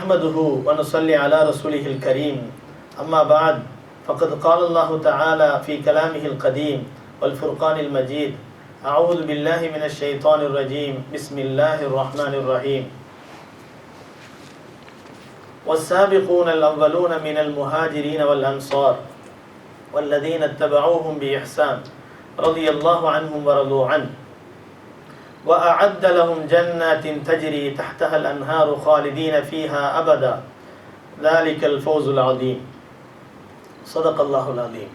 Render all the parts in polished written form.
نحمده ونصلي على رسوله الكريم أما بعد فقد قال الله تعالى في كلامه القديم والفرقان المجيد أعوذ بالله من الشيطان الرجيم بسم الله الرحمن الرحيم والسابقون الأولون من المهاجرين والأنصار والذين اتبعوهم بإحسان رضي الله عنهم ورضوا عنه وأعد لهم جنات تجري تحتها الأنهار خالدين فيها أبدا ذلك الفوز العظيم صدق الله العظيم.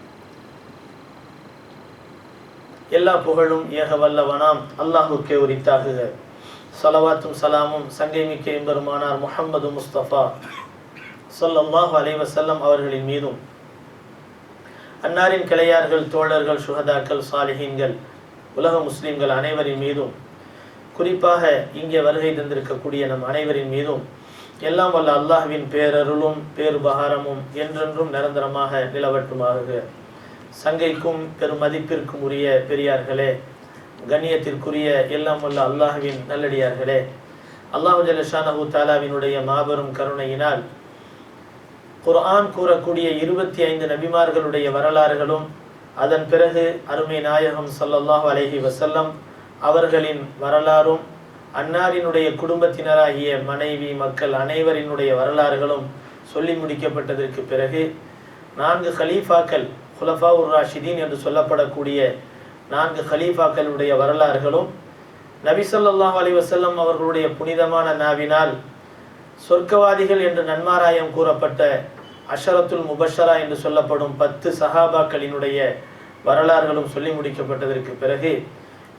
எல்லா புகழும் ஏக வல்லவனாம் அல்லாஹுக்கே உரித்தாகுக. ஸலவாத்தும் சலாமும் சங்கைமிக்க எம்பெருமானார் முஹம்மது முஸ்தபா ஸல்லல்லாஹு அலைஹி வஸல்லம் அவர்களின் மீதும், அன்னாரின் கிளையார்கள், தோழர்கள், சுஹதாக்கள், சாலிஹீன்கள், உலக முஸ்லிம்கள் அனைவரின் மீதும், குறிப்பாக இங்கே வருகை தந்திருக்கக்கூடிய நம் அனைவரின் மீதும் எல்லாம் வல்ல அல்லாஹ்வின் பேரருளும் பேருபகாரமும் என்றென்றும் நிரந்தரமாக நிலவட்டுமாக. சங்கைக்கும் பெருமதிப்பிற்கும் உரிய பெரியார்களே, கண்ணியத்திற்குரிய எல்லாம் வல்ல அல்லாஹ்வின் நல்லடியார்களே, அல்லாஹு ஜல்ல ஷானஹு தஆலாவினுடைய மாபெரும் கருணையினால் குர்ஆன் கூறக்கூடிய 25 நபிமார்களுடைய வரலாறுகளும், அதன் பிறகு அருமை நாயகம் ஸல்லல்லாஹு அலைஹி வஸல்லம் அவர்களின் வரலாறும், அன்னாரினுடைய குடும்பத்தினராகிய மனைவி மக்கள் அனைவரினுடைய வரலாறுகளும் சொல்லி முடிக்கப்பட்டதற்கு பிறகு 4 ஹலீஃபாக்கள், குலஃபாவுர் ராஷிதீன் என்று சொல்லப்படக்கூடிய 4 ஹலீஃபாக்களுடைய வரலாறுகளும், நபி ஸல்லல்லாஹு அலைஹி வஸல்லம் அவர்களுடைய புனிதமான நாவினால் சொர்க்கவாதிகள் என்று நன்மாராயம் கூறப்பட்ட அஷரத்துல் முபஷரா என்று சொல்லப்படும் 10 சஹாபாக்களினுடைய வரலாறுகளும் சொல்லி முடிக்கப்பட்டதற்கு பிறகு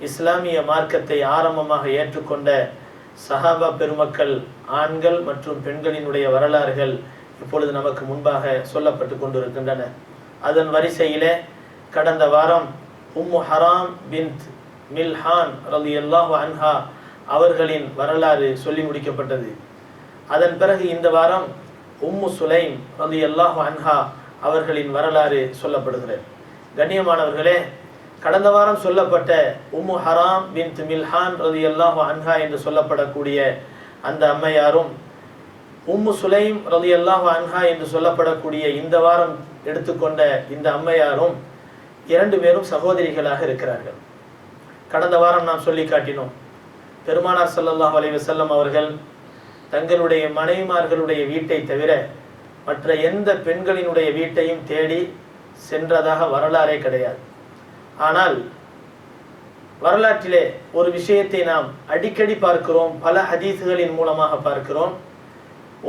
இஸ்லாமிய மார்க்கத்தை ஆரம்பமாக ஏற்றுக்கொண்ட சஹாபா பெருமக்கள், ஆண்கள் மற்றும் பெண்களினுடைய வரலாறுகள் இப்பொழுது நமக்கு முன்பாக சொல்லப்பட்டு கொண்டிருக்கின்றன. அதன் வரிசையிலே கடந்த வாரம் உம்மு ஹராம் பின்த் மில்ஹான் ரலியல்லாஹு அன்ஹா அவர்களின் வரலாறு சொல்லி முடிக்கப்பட்டது. அதன் பிறகு இந்த வாரம் உம்மு சுலைம் ரலியல்லாஹு அன்ஹா அவர்களின் வரலாறு சொல்லப்படுகிறது. கண்ணியமானவர்களே, கடந்த வாரம் சொல்லப்பட்ட உம்மு ஹராம் பின்த் மில்ஹான் ரலியல்லாஹு அன்ஹா என்று சொல்லப்படக்கூடிய அந்த அம்மையாரும், உம்மு சுலைம் ரலியல்லாஹு அன்ஹா என்று சொல்லப்படக்கூடிய இந்த வாரம் எடுத்துக்கொண்ட இந்த அம்மையாரும் 2 பேரும் சகோதரிகளாக இருக்கிறார்கள். கடந்த வாரம் நாம் சொல்லி காட்டினோம், பெருமானார் ஸல்லல்லாஹு அலைஹி வஸல்லம் அவர்கள் தங்களுடைய மனைவிமார்களுடைய வீட்டை தவிர மற்ற எந்த பெண்களினுடைய வீட்டையும் தேடி சென்றதாக வரலாறே கிடையாது. ஆனால் வரலாற்றிலே ஒரு விஷயத்தை நாம் அடிக்கடி பார்க்கிறோம், பல ஹதீஸ்களின் மூலமாக பார்க்கிறோம்.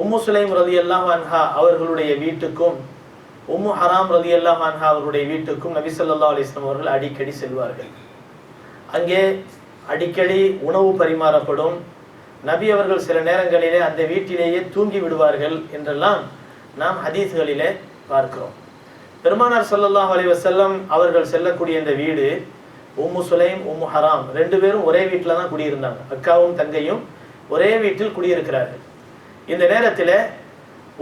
உம்மு சுலைம் ரலியல்லாஹு அன்ஹா அவர்களுடைய வீட்டுக்கும் உம்மு ஹராம் ரலியல்லாஹு அன்ஹா அவர்களுடைய வீட்டுக்கும் நபி ஸல்லல்லாஹு அலைஹி வஸல்லம் அவர்கள் அடிக்கடி செல்வார்கள். அங்கே அடிக்கடி உணவு பரிமாறப்படும். நபி அவர்கள் சில நேரங்களிலே அந்த வீட்டிலேயே தூங்கி விடுவார்கள் என்றெல்லாம் நாம் ஹதீஸ்களிலே பார்க்கிறோம். பெருமானார் ஸல்லல்லாஹு அலைஹி வஸல்லம் அவர்கள் செல்லக்கூடிய இந்த வீடு உம்மு சுலைம் உம்மு ஹராம் 2 பேரும் ஒரே வீட்டில் தான் குடியிருந்தாங்க. அக்காவும் தங்கையும் ஒரே வீட்டில் குடியிருக்கிறார்கள். இந்த நேரத்தில்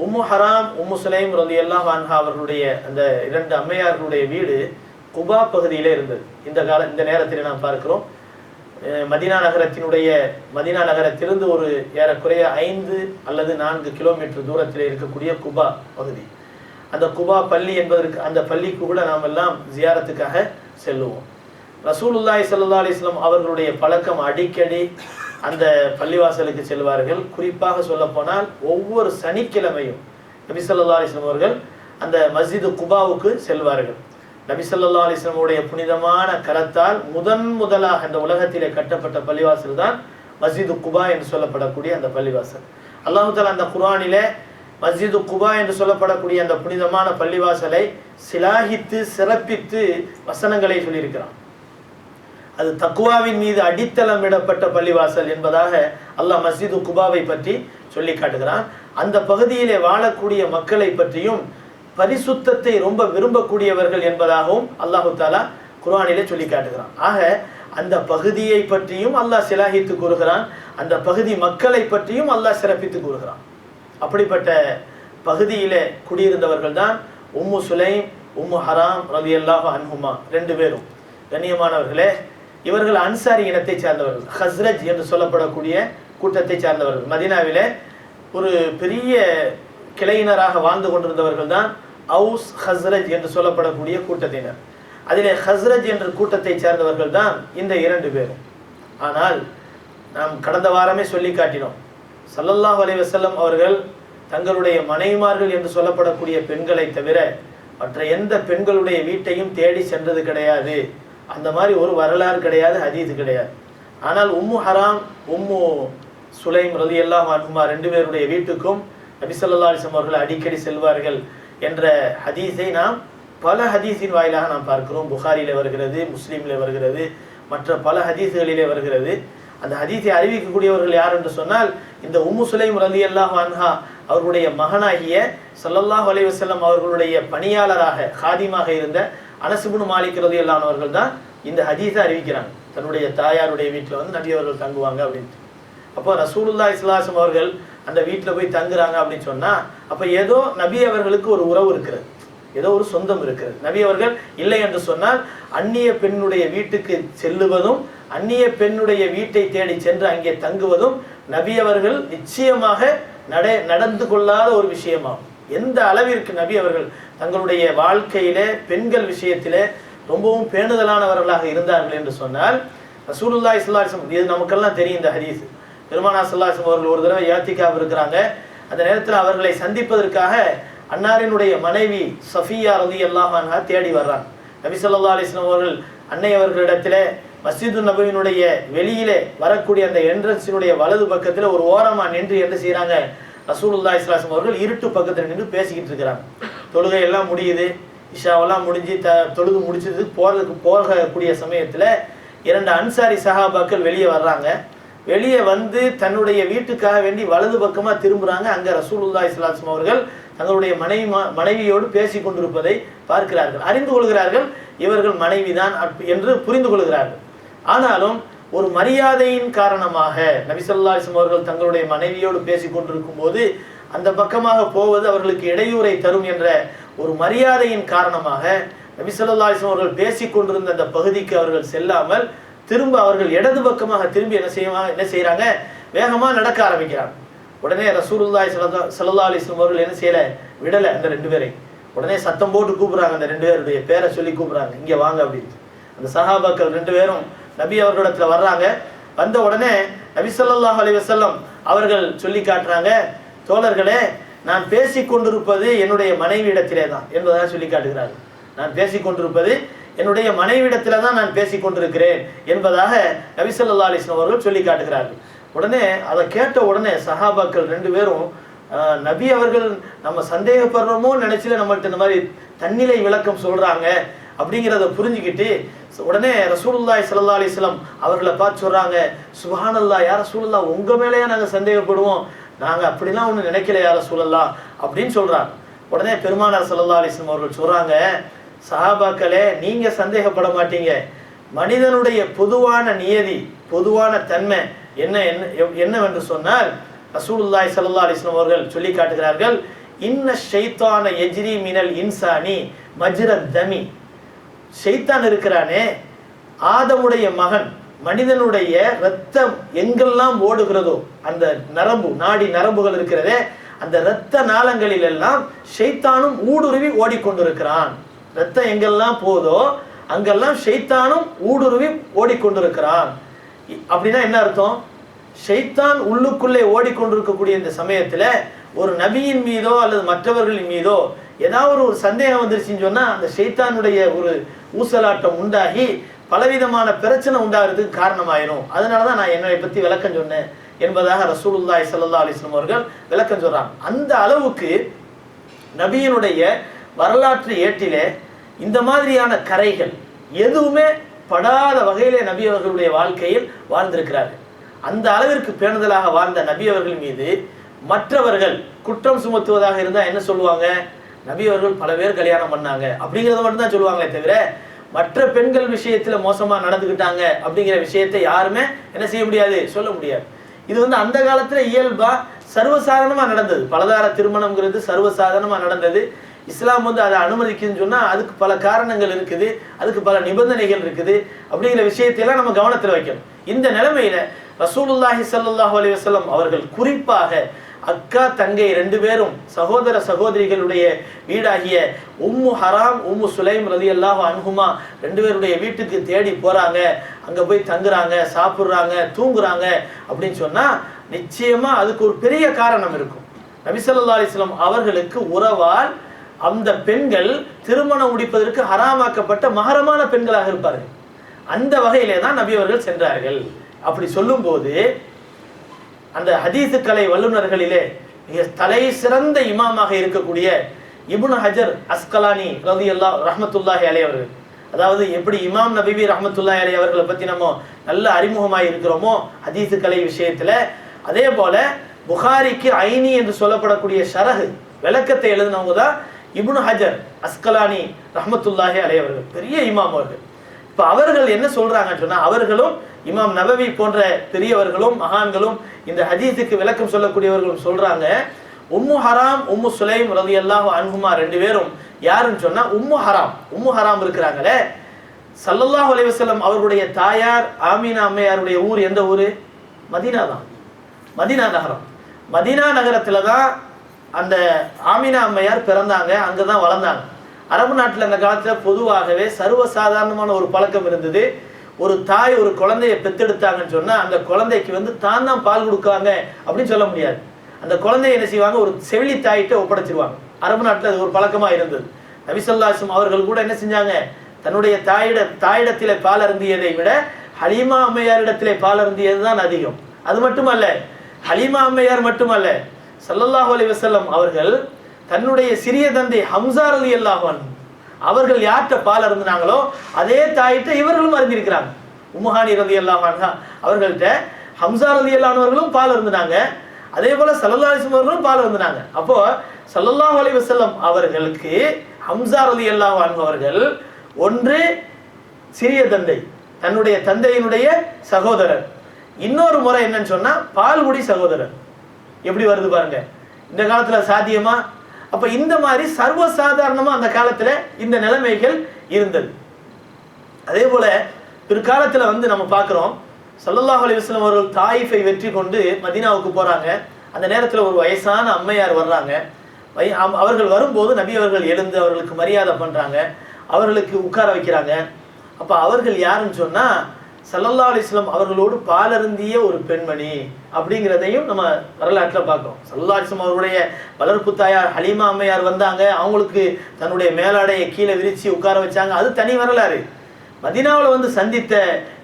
உம்மு ஹராம் உம்மு சுலைம் ரலியல்லாஹு அன்ஹா அவர்களுடைய அந்த 2 அம்மையார்களுடைய வீடு குபா பகுதியிலே இருந்தது. இந்த நேரத்தில் நாம் பார்க்கிறோம், மதீனா நகரத்திலிருந்து ஒரு ஏறக்குறைய 5 அல்லது 4 கிலோமீட்டர் தூரத்தில் இருக்கக்கூடிய குபா பகுதி. அந்த குபா பள்ளி என்பதற்கு, அந்த பள்ளிக்கு கூட நாம் எல்லாம் ஜியாரத்துக்காக செல்லுவோம். ரசூலுல்லாஹி ஸல்லல்லாஹு அலைஹி வஸல்லம் அவர்களுடைய பழக்கம் அடிக்கடி அந்த பள்ளிவாசலுக்கு செல்வார்கள். குறிப்பாக சொல்ல போனால் ஒவ்வொரு சனிக்கிழமையும் நபி ஸல்லல்லாஹு அலைஹி வஸல்லம் அவர்கள் அந்த மஸ்ஜிது குபாவுக்கு செல்வார்கள். நபி ஸல்லல்லாஹு அலைஹி வஸல்லம் உடைய புனிதமான கரத்தால் முதலாக இந்த உலகத்திலே கட்டப்பட்ட பள்ளிவாசல் தான் மஸ்ஜிது குபா என்று சொல்லப்படக்கூடிய அந்த பள்ளிவாசல். அல்லாஹ் தஆலா அந்த குர்ஆனிலே மஸ்ஜிது குபா என்று சொல்லப்படக்கூடிய அந்த புனிதமான பள்ளிவாசலை சிலாகித்து சிறப்பித்து வசனங்களை சொல்லியிருக்கிறான். அது தக்வாவின் மீது அடித்தளமிடப்பட்ட பள்ளிவாசல் என்பதாக அல்லாஹ் மஸ்ஜிது குபாவை பற்றி சொல்லி காட்டுகிறான். அந்த பகுதியிலே வாழக்கூடிய மக்களை பற்றியும் பரிசுத்தத்தை ரொம்ப விரும்பக்கூடியவர்கள் என்பதாகவும் அல்லாஹு தஆலா குர்ஆனிலே சொல்லி காட்டுகிறான். ஆக அந்த பகுதியை பற்றியும் அல்லாஹ் சிலாகித்து கூறுகிறான், அந்த பகுதி மக்களை பற்றியும் அல்லாஹ் சிறப்பித்து கூறுகிறான். அப்படிப்பட்ட பகுதியிலே குடியிருந்தவர்கள் தான் உம்மு சுலைம் உம்மு ஹராம் ரலியல்லாஹு அன்ஹுமா 2 பேரும். கண்ணியமானவர்களே, இவர்கள் அன்சாரி இனத்தை சார்ந்தவர்கள், ஹஸ்ரஜ் என்று சொல்லப்படக்கூடிய கூட்டத்தை சார்ந்தவர்கள். மதீனாவிலே ஒரு பெரிய கிளையினராக வாழ்ந்து கொண்டிருந்தவர்கள் தான் அவுஸ் ஹஸ்ரஜ் என்று சொல்லப்படக்கூடிய கூட்டத்தினர். அதிலே ஹஸ்ரஜ் என்ற கூட்டத்தை சேர்ந்தவர்கள் தான் இந்த 2 பேரும். ஆனால் நாம் கடந்த வாரமே சொல்லி காட்டினோம், ஸல்லல்லாஹு அலைஹி வஸல்லம் அவர்கள் தங்களுடைய மனைவிமார்கள் என்று சொல்லப்படக்கூடிய பெண்களை தவிர மற்ற எந்த பெண்களுடைய வீட்டையும் தேடி சென்றது கிடையாது. அந்த மாதிரி ஒரு வரலாறு கிடையாது, ஹதீஸ் கிடையாது. ஆனால் உம்மு ஹராம், உம்மு சுலைம் ரலியல்லாஹு அன்ஹுமா 2 பேருடைய வீட்டுக்கும் நபி ஸல்லல்லாஹு அலைஹி வஸல்லம் அவர்கள் அடிக்கடி செல்வார்கள் என்ற ஹதீஸை நாம் பல ஹதீஸின் வாயிலாக நாம் பார்க்கிறோம். புகாரிலே வருகிறது, முஸ்லீமிலே வருகிறது, மற்ற பல ஹதீஸ்களிலே வருகிறது. அந்த ஹதீஸை அறிவிக்கக்கூடியவர்கள் யார் என்று சொன்னால் இந்த உம்மு சுலைம் ரலியல்லாஹு அன்ஹா அவர்களுடைய மகனாகிய ஸல்லல்லாஹு அலைஹி வஸல்லம் அவர்களுடைய பணியாளராக காதிமாக இருந்த அனஸ் இப்னு மாலிக் ரலியல்லாஹு அன்ஹு அவர்கள் தான் இந்த ஹதீஸை அறிவிக்கிறாங்க. தன்னுடைய தாயாருடைய வீட்டில் வந்து நபி அவர்கள் தங்குவாங்க அப்படின்ட்டு. அப்போ ரசூலுல்லாஹி ஸல்லல்லாஹு அலைஹி வஸல்லம் அவர்கள் அந்த வீட்டில் போய் தங்குறாங்க அப்படின்னு சொன்னால் அப்போ ஏதோ நபி அவர்களுக்கு ஒரு உறவு இருக்கிறது, ஏதோ ஒரு சொந்தம் இருக்கிறது. நபி அவர்கள் இல்லை என்று சொன்னால் அந்நிய பெண்ணுடைய வீட்டுக்கு செல்லுவதும் அந்நிய பெண்ணுடைய வீட்டை தேடி சென்று அங்கே தங்குவதும் நபி அவர்கள் நிச்சயமாக நடந்து கொள்ளாத ஒரு விஷயமாகும். எந்த அளவிற்கு நபி அவர்கள் தங்களுடைய வாழ்க்கையிலே பெண்கள் விஷயத்திலே ரொம்பவும் பேணுதலானவர்களாக இருந்தார்கள் என்று சொன்னால் ரசூலுல்லாஹி ஸல்லல்லாஹு அலைஹி வஸல்லம், இது நமக்கெல்லாம் தெரியும் இந்த ஹதீஸ். பெருமானார் ஸல்லல்லாஹு அலைஹி வஸல்லம் அவர்கள் ஒரு தடவை இஅ்திகாஃப் இருக்கிறாங்க. அந்த நேரத்தில் அவர்களை சந்திப்பதற்காக அன்னாரினுடைய மனைவி சஃபியா ரலியல்லாஹு அன்ஹா தேடி வர்றாங்க. நபி ஸல்லல்லாஹு அலைஹி வஸல்லம் அவர்கள் அன்னை அவர்களிடத்தில் மஸ்ஜிது நபவியினுடைய வெளியிலே வரக்கூடிய அந்த என்ட்ரன்ஸினுடைய வலது பக்கத்தில் ஒரு ஓரமாக நின்று என்ன செய்கிறாங்க, ரசூலுல்லாஹி ஸல்லல்லாஹு அலைஹி வஸல்லம் அவர்கள் இருட்டு பக்கத்தில் நின்று பேசிக்கிட்டு இருக்கிறாங்க. தொழுகை எல்லாம் முடியுது, இஷாவெல்லாம் முடிஞ்சு தொழுது முடிச்சது போகக்கூடிய சமயத்தில் 2 அன்சாரி சஹாபாக்கள் வெளியே வர்றாங்க. வெளியே வந்து தன்னுடைய வீட்டுக்காக வேண்டி வலது பக்கமாக திரும்புகிறாங்க. அங்கே ரசூலுல்லாஹி ஸல்லல்லாஹு அலைஹி வஸல்லம் அவர்கள் தங்களுடைய மனைவியோடு பேசி கொண்டிருப்பதை பார்க்கிறார்கள். அறிந்து கொள்கிறார்கள் இவர்கள் மனைவிதான் என்று புரிந்து கொள்கிறார்கள். ஆனாலும் ஒரு மரியாதையின் காரணமாக நபி ஸல்லல்லாஹு அலைஹி வஸல்லம் அவர்கள் தங்களுடைய மனைவியோடு பேசி கொண்டிருக்கும் போது அந்த பக்கமாக போவது அவர்களுக்கு இடையூறை தரும் என்ற ஒரு மரியாதையின் காரணமாக நபி ஸல்லல்லாஹு அலைஹி வஸல்லம் அவர்கள் பேசி கொண்டிருந்த அந்த பகுதிக்கு அவர்கள் செல்லாமல் திரும்ப அவர்கள் இடது பக்கமாக திரும்பி என்ன செய்யறாங்க, வேகமாக நடக்க ஆரம்பிக்கிறாங்க. உடனே ரசூலுல்லாஹி ஸல்லல்லாஹு அலைஹி வஸல்லம் அவர்கள் என்ன செய்யல, விடலை அந்த 2 பேரை. உடனே சத்தம் போட்டு கூப்பிடுறாங்க, அந்த 2 பேருடைய பேரை சொல்லி கூப்பிடுறாங்க, இங்கே வாங்க அப்படின்னு. அந்த சஹாபாக்கள் 2 பேரும் நபி அவர்களிடத்துல வர்றாங்க. வந்த உடனே நபி ஸல்லல்லாஹு அலைஹி வஸல்லம் அவர்கள் சொல்லி காட்டுறாங்க, தோழர்களே நான் பேசி கொண்டிருப்பது என்னுடைய மனைவியிடத்திலே தான் என்பதாக சொல்லி காட்டுகிறார்கள். நான் பேசி கொண்டிருப்பது என்னுடைய மனைவியிடத்தில தான் நான் பேசி கொண்டிருக்கிறேன் என்பதாக நபி ஸல்லல்லாஹு அலைஹி வஸல்லம் அவர்கள் சொல்லி காட்டுகிறார்கள். உடனே அதை கேட்ட உடனே சஹாபாக்கள் 2 பேரும் நபி அவர்கள் நம்ம சந்தேகப்படுறோமோ நினைச்சில நம்மள்ட்ட இந்த மாதிரி தன்னிலை விளக்கம் சொல்றாங்க அப்படிங்கிறத புரிஞ்சுக்கிட்டு உடனே ரசூலுல்லாஹி ஸல்லல்லாஹு அலைஹி வஸல்லம் அவர்களை பார்த்து சொல்றாங்க, சுப்ஹானல்லாஹ் யா ரசூலுல்லாஹ், உங்க மேலேயே நாங்கள் சந்தேகப்படுவோம், நாங்கள் அப்படிலாம் ஒன்றும் நினைக்கல யா ரசூலுல்லாஹ் அப்படின்னு சொல்றாங்க. உடனே பெருமானார் ஸல்லல்லாஹு அலைஹி வஸல்லம் அவர்கள் சொல்றாங்க, சஹாபாக்களே நீங்க சந்தேகப்பட மாட்டீங்க, மனிதனுடைய பொதுவான நியதி பொதுவான தன்மை என்னவென்று சொன்னால் ரசூலுல்லாஹி ஸல்லல்லாஹு அலைஹி வஸல்லம் அவர்கள் சொல்லி காட்டுகிறார்கள், இன்ன ஷைத்தான யஜ்ரி மினல் இன்சானி மஜ்ரத் தமி. ஷைத்தான் இருக்கிறானே, ஆதமுடைய மகன் மனிதனுடைய இரத்தம் எங்கெல்லாம் ஓடுகிறதோ அந்த நரம்பு நாடி நரம்புகள் இருக்கிறதே அந்த இரத்த நாளங்களில் எல்லாம் ஷைத்தானும் ஊடுருவி ஓடிக்கொண்டிருக்கிறான். இரத்தம் எங்கெல்லாம் போதோ அங்கெல்லாம் ஷைத்தானும் ஊடுருவி ஓடிக்கொண்டிருக்கிறான். அப்படின்னா என்ன அர்த்தம், ஷைத்தான் உள்ளுக்குள்ளே ஓடிக்கொண்டிருக்கக்கூடிய இந்த சமயத்தில் ஒரு நபியின் மீதோ அல்லது மற்றவர்களின் மீதோ ஏதாவது ஒரு சந்தேகம் வந்துருச்சுன்னு சொன்னால் அந்த ஷைத்தானுடைய ஒரு ஊசலாட்டம் உண்டாகி பலவிதமான பிரச்சனை உண்டாகிறதுக்கு காரணமாயிரும். அதனால தான் நான் என்னை பற்றி விளக்கம் சொன்னேன் என்பதாக ரசூலுல்லாஹி ஸல்லல்லாஹு அலைஹி வஸல்லம் அவர்கள் விளக்கம் சொல்றாங்க. அந்த அளவுக்கு நபியினுடைய வரலாற்று ஏட்டிலே இந்த மாதிரியான கரைகள் எதுவுமே படாத வகையிலே நபி அவர்களுடைய வாழ்க்கையில் வாழ்ந்திருக்கிறார்கள். அந்த அளவிற்கு பேணுதலாக வாழ்ந்த நபி அவர்கள் மீது மற்றவர்கள் குற்றம் சுமத்துவதாக இருந்தால் என்ன சொல்லுவாங்க, நபி அவர்கள் பல பேர் கல்யாணம் பண்ணாங்க அப்படிங்கிறத மட்டும் தான் சொல்லுவாங்களே தவிர மற்ற பெண்கள் விஷயத்தில் மோசமாக நடந்துக்கிட்டாங்க அப்படிங்கிற விஷயத்தை யாருமே என்ன செய்ய முடியாது, சொல்ல முடியாது. இது அந்த காலத்தில் இயல்பாக சர்வசாதாரணமாக நடந்தது. பலதார திருமணம்ங்கிறது சர்வசாதாரணமாக நடந்தது. இஸ்லாம் அதை அனுமதிக்குதுன்னு சொன்னால் அதுக்கு பல காரணங்கள் இருக்குது, அதுக்கு பல நிபந்தனைகள் இருக்குது. அப்படிங்கிற விஷயத்தையெல்லாம் நம்ம கவனத்தில் வைக்கணும். இந்த நிலைமையில ரசூலுல்லாஹி ஸல்லல்லாஹு அலைஹி வஸல்லம் அவர்கள் குறிப்பாக அக்கா தங்கை ரெண்டு பேரும் சகோதர சகோதரிகளுடைய வீடாகிய உம்மு ஹராம் உம்மு சுலைம் ரலியல்லாஹு அன்ஹுமா ரெண்டு பேருடைய வீட்டுக்கு தேடி போறாங்க, அங்க போய் தங்குறாங்க, சாப்பிட்றாங்க, தூங்குறாங்க அப்படின்னு சொன்னா நிச்சயமா அதுக்கு ஒரு பெரிய காரணம் இருக்கும். நபி ஸல்லல்லாஹு அலைஹி வஸல்லம் அவர்களுக்கு உறவால் அந்த பெண்கள் திருமணம் முடிப்பதற்கு ஹராமாக்கப்பட்ட மஹரமான பெண்களாக இருப்பார்கள். அந்த வகையிலே தான் நபி அவர்கள் சென்றார்கள். அப்படி சொல்லும்போது அந்த ஹதீஸு கலை வல்லுநர்களிலே மிக தலை சிறந்த இமாமாக இருக்கக்கூடிய இப்னு ஹஜர் அஸ்கலானி ரலியல்லாஹு ரஹ்மத்துல்லாஹி அலைஹி அவர்கள், அதாவது எப்படி இமாம் நபவி ரஹ்மத்துல்லாஹி அலைஹி அவர்களை பற்றி நம்ம நல்ல அறிமுகமாக இருக்கிறோமோ ஹதீஸு கலை விஷயத்துல, அதே போல புகாரிக்கு ஐனி என்று சொல்லப்படக்கூடிய ஷரஹ் விளக்கத்தை எழுதினவங்க தான் இப்னு ஹஜர் அஸ்கலானி ரஹ்மத்துல்லாஹி அலைஹி அவர்கள், பெரிய இமாம் அவர்கள். இப்போ அவர்கள் என்ன சொல்றாங்கன்னு சொன்னா, அவர்களும் இமாம் நபவி போன்ற பெரியவர்களும் மகான்களும் இந்த ஹதீஸுக்கு விளக்கம் சொல்லக்கூடியவர்களும் சொல்றாங்க, உம்மு ஹராம் உம்மு சுலைம் ரலியல்லாஹு அன்ஹுமா ரெண்டு பேரும் யாருன்னு சொன்னா உம்மு ஹராம் இருக்கிறாங்களே, ஸல்லல்லாஹு அலைஹி வஸல்லம் அவர்களுடைய தாயார் ஆமீனா அம்மையாருடைய ஊர் எந்த ஊர்? மதீனா தான், மதீனா நகரம். மதீனா நகரத்துல தான் அந்த ஆமீனா அம்மையார் பிறந்தாங்க, அங்கதான் வளர்ந்தாங்க. அரபு நாட்டில் அந்த காலத்தில் பொதுவாகவே சர்வசாதாரணமான ஒரு பழக்கம் இருந்தது. ஒரு தாய் ஒரு குழந்தைய பெத்தெடுத்தாங்கன்னு சொன்னால் அந்த குழந்தைக்கு தான் பால் கொடுக்காங்க அப்படின்னு சொல்ல முடியாது. அந்த குழந்தைய என்ன செய்வாங்க, ஒரு செவிலி தாயிட்ட ஒப்படைச்சிருவாங்க. அரபு நாட்டில் அது ஒரு பழக்கமாக இருந்தது. நபி ஸல்லல்லாஹு அலைஹி வஸல்லம் அவர்கள் கூட என்ன செஞ்சாங்க, தன்னுடைய தாயிடத்திலே பால் அருந்தியதை விட ஹலீமா அம்மையாரிடத்திலே பால் அருந்தியது தான் அதிகம். அது மட்டுமல்ல, ஹலீமா அம்மையார் மட்டுமல்ல, ஸல்லல்லாஹு அலைஹி வஸல்லம் அவர்கள் தன்னுடைய சிறிய தந்தை ஹம்ஸா ரலியல்லாஹு அன்ஹு அவர்கள் யார்கிட்ட பால் அருந்தினாங்களோ அதே தாயிட்ட இவர்களும் அறிந்திருக்கிறாங்க. உம்முஹானி ரலியல்லாஹு அன்ஹா அவர்கள்ட்ட ஹம்ஸா ரலியல்லாஹு அவர்களும் பால் அருந்தினாங்க, அதே போல ஸல்லல்லாஹு அலைஹி வஸல்லம் அவர்களும் பால் அருந்தினாங்க. அப்போ ஸல்லல்லாஹு அலைஹி வஸல்லம் அவர்களுக்கு ஹம்ஸா ரலியல்லாஹு அன்ஹு அவர்கள் ஒன்று சிறிய தந்தை, தன்னுடைய தந்தையினுடைய சகோதரர். இன்னொரு முறை என்னன்னு சொன்னா பால்குடி சகோதரர். எப்படி வருது பாருங்க, இந்த காலத்துல சாத்தியமா? அப்ப இந்த மாதிரி சர்வசாதாரணமா அந்த காலத்துல இந்த நிலைமைகள் இருந்தது. அதே போல பிற்காலத்துல நம்ம பார்க்கிறோம், ஸல்லல்லாஹு அலைஹி வஸல்லம் அவர்கள் தாயிஃபை வெற்றி கொண்டு மதீனாவுக்கு போறாங்க. அந்த நேரத்துல ஒரு வயசான அம்மையார் வர்றாங்க. அவர்கள் வரும்போது நபி அவர்கள் எழுந்து அவர்களுக்கு மரியாதை பண்றாங்க, அவர்களுக்கு உட்கார வைக்கிறாங்க. அப்ப அவர்கள் யாருன்னு சொன்னா ஸல்லல்லாஹு அலைஹி வஸல்லம் அவர்களோடு பாலருந்திய ஒரு பெண்மணி அப்படிங்கிறதையும் நம்ம வரலாற்றில் பார்க்கிறோம். ஸல்லல்லாஹு அலைஹி வஸல்லம் அவருடைய வளர்ப்பு தாயார் ஹலீமா அம்மையார் வந்தாங்க, அவங்களுக்கு தன்னுடைய மேலாடையை கீழே விரிச்சு உட்கார வச்சாங்க, அது தனி வரலாறு. மதீனாவில் சந்தித்த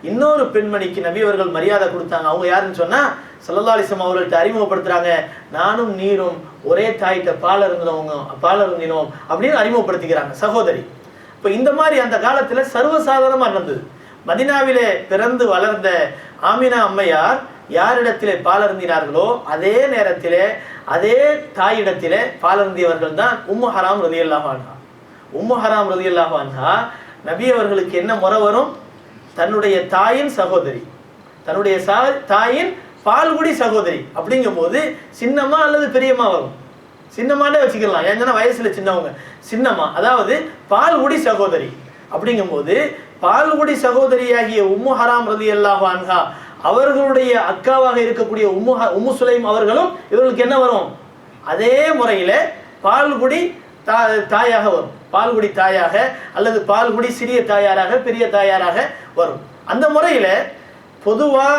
இன்னொரு பெண்மணிக்கு நபி அவர்கள் மரியாதை கொடுத்தாங்க. அவங்க யாருன்னு சொன்னா ஸல்லல்லாஹு அலைஹி வஸல்லம் அவர்கள்ட்ட அறிமுகப்படுத்துறாங்க, நானும் நீரும் ஒரே தாயிட்ட பால் அருந்தினோம் அப்படின்னு அறிமுகப்படுத்திக்கிறாங்க, சகோதரி. இப்போ இந்த மாதிரி அந்த காலத்துல சர்வசாதாரணமா இருந்தது. மதீனாவிலே பிறந்து வளர்ந்த ஆமினா அம்மையார் யாரிடத்திலே பாலருந்தினார்களோ அதே நேரத்திலே அதே தாயிடத்திலே பாலருந்தியவர்கள் தான் உம்மு ஹராம் ரலியல்லாஹு அன்ஹா. உம்மு ஹராம் ரலியல்லாஹு அன்ஹா நபி அவர்களுக்கு என்ன முறை வரும், தன்னுடைய தாயின் சகோதரி, தன்னுடைய தாயின் பால்குடி சகோதரி அப்படிங்கும் போது சின்னம்மா அல்லது பெரியம்மா வரும். சின்னம்மாண்டே வச்சுக்கலாம், ஏன்னா வயசுல சின்னவங்க, சின்னம்மா அதாவது பால்குடி சகோதரி. அப்படிங்கும் போது பால்குடி சகோதரியாகிய உம்மு ஹராம் ரலியல்லாஹு அன்ஹா அவர்களுடைய அக்காவாக இருக்கக்கூடிய உம்மு சுலைம் அவர்களும் இவர்களுக்கு என்ன வரும், அதே முறையில பால்குடி தாயாக வரும். பால்குடி தாயாக அல்லது பால்குடி சிறிய தாயாராக பெரிய தாயாராக வரும். அந்த முறையில பொதுவா